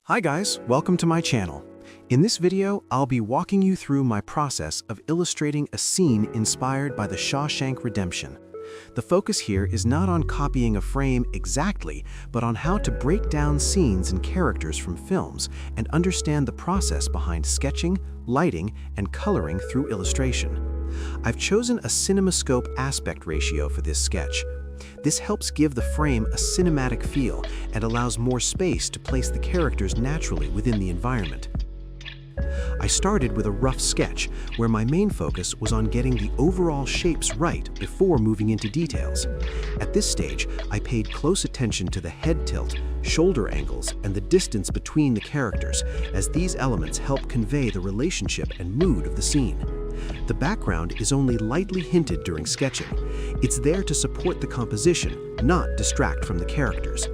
Hi guys, welcome to my channel. In this video, I'll be walking you through my process of illustrating a scene inspired by the Shawshank Redemption. The focus here is not on copying a frame exactly, but on how to break down scenes and characters from films and understand the process behind sketching, lighting, and coloring through illustration. I've chosen a CinemaScope aspect ratio for this sketch. This helps give the frame a cinematic feel and allows more space to place the characters naturally within the environment. I started with a rough sketch where my main focus was on getting the overall shapes right before moving into details. At this stage, I paid close attention to the head tilt, shoulder angles, and the distance between the characters, as these elements help convey the relationship and mood of the scene. The background is only lightly hinted during sketching. It's there to support the composition, not distract from the characters.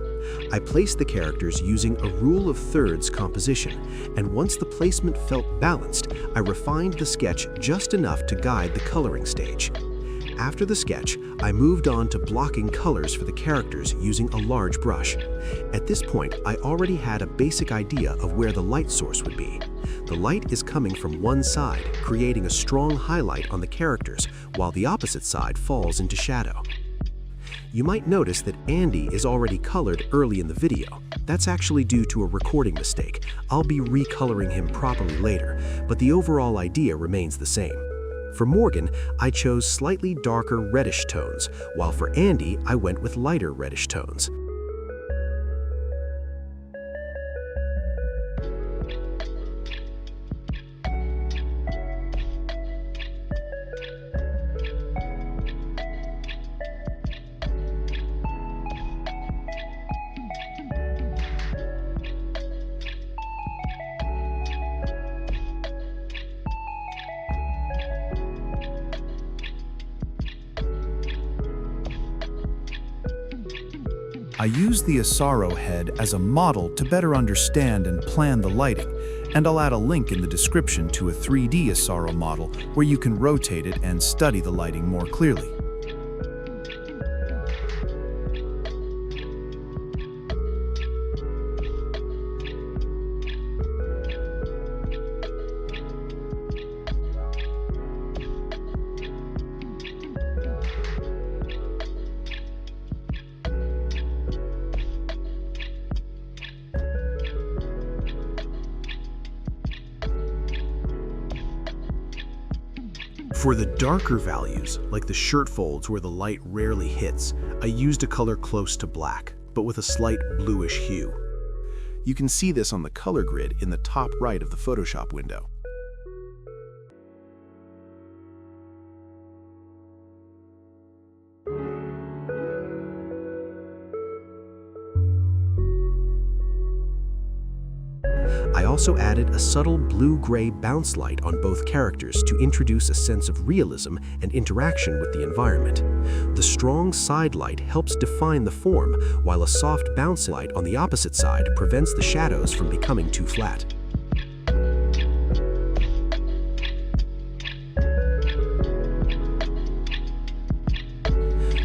I placed the characters using a rule of thirds composition, and once the placement felt balanced, I refined the sketch just enough to guide the coloring stage. After the sketch, I moved on to blocking colors for the characters using a large brush. At this point, I already had a basic idea of where the light source would be. The light is coming from one side, creating a strong highlight on the characters, while the opposite side falls into shadow. You might notice that Andy is already colored early in the video. That's actually due to a recording mistake. I'll be recoloring him properly later, but the overall idea remains the same. For Morgan, I chose slightly darker reddish tones, while for Andy, I went with lighter reddish tones. I use the Asaro head as a model to better understand and plan the lighting, and I'll add a link in the description to a 3D Asaro model where you can rotate it and study the lighting more clearly. For the darker values, like the shirt folds where the light rarely hits, I used a color close to black, but with a slight bluish hue. You can see this on the color grid in the top right of the Photoshop window. I also added a subtle blue-gray bounce light on both characters to introduce a sense of realism and interaction with the environment. The strong side light helps define the form, while a soft bounce light on the opposite side prevents the shadows from becoming too flat.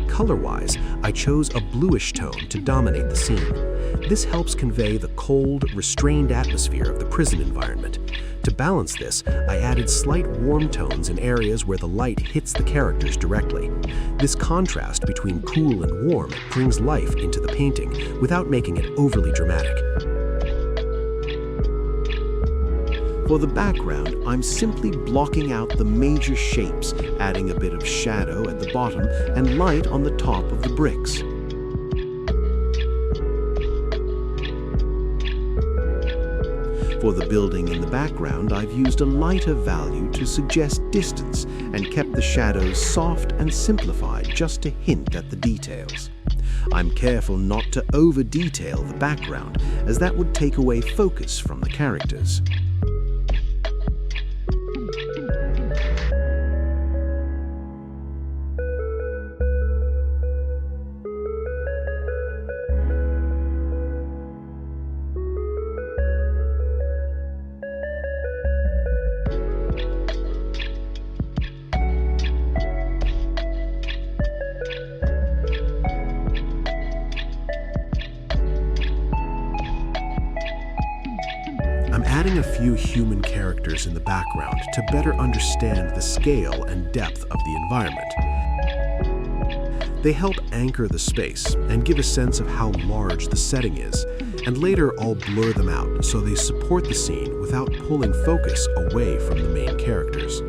Color-wise, I chose a bluish tone to dominate the scene. This helps convey the cold, restrained atmosphere of the prison environment. To balance this, I added slight warm tones in areas where the light hits the characters directly. This contrast between cool and warm brings life into the painting without making it overly dramatic. For the background, I'm simply blocking out the major shapes, adding a bit of shadow at the bottom and light on the top of the bricks. For the building in the background, I've used a lighter value to suggest distance and kept the shadows soft and simplified just to hint at the details. I'm careful not to over-detail the background, as that would take away focus from the characters. adding a few human characters in the background to better understand the scale and depth of the environment. They help anchor the space and give a sense of how large the setting is, and later I'll blur them out so they support the scene without pulling focus away from the main characters.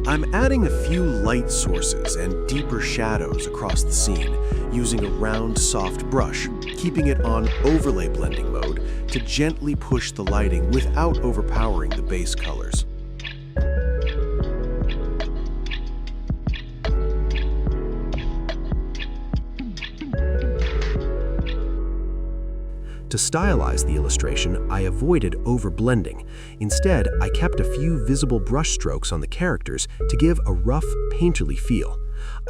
I'm adding a few light sources and deeper shadows across the scene, using a round, soft brush, keeping it on overlay blending mode to gently push the lighting without overpowering the base colors. To stylize the illustration, I avoided overblending. Instead, I kept a few visible brush strokes on the characters to give a rough, painterly feel.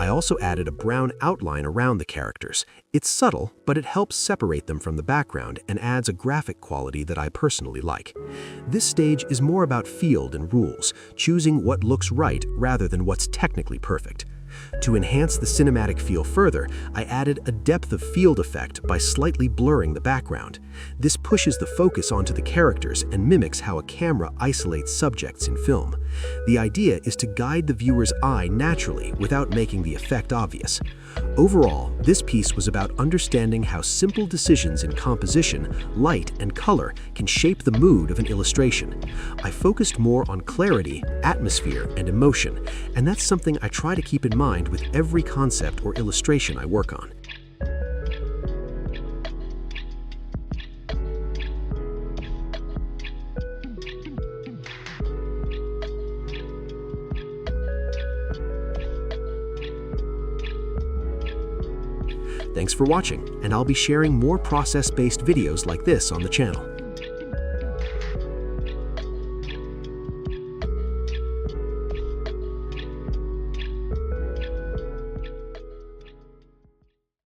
I also added a brown outline around the characters. It's subtle, but it helps separate them from the background and adds a graphic quality that I personally like. This stage is more about feel and rules, choosing what looks right rather than what's technically perfect. To enhance the cinematic feel further, I added a depth of field effect by slightly blurring the background. This pushes the focus onto the characters and mimics how a camera isolates subjects in film. The idea is to guide the viewer's eye naturally without making the effect obvious. Overall, this piece was about understanding how simple decisions in composition, light, and color can shape the mood of an illustration. I focused more on clarity, atmosphere, and emotion, and that's something I try to keep in mind with every concept or illustration I work on. Thanks for watching, and I'll be sharing more process-based videos like this on the channel.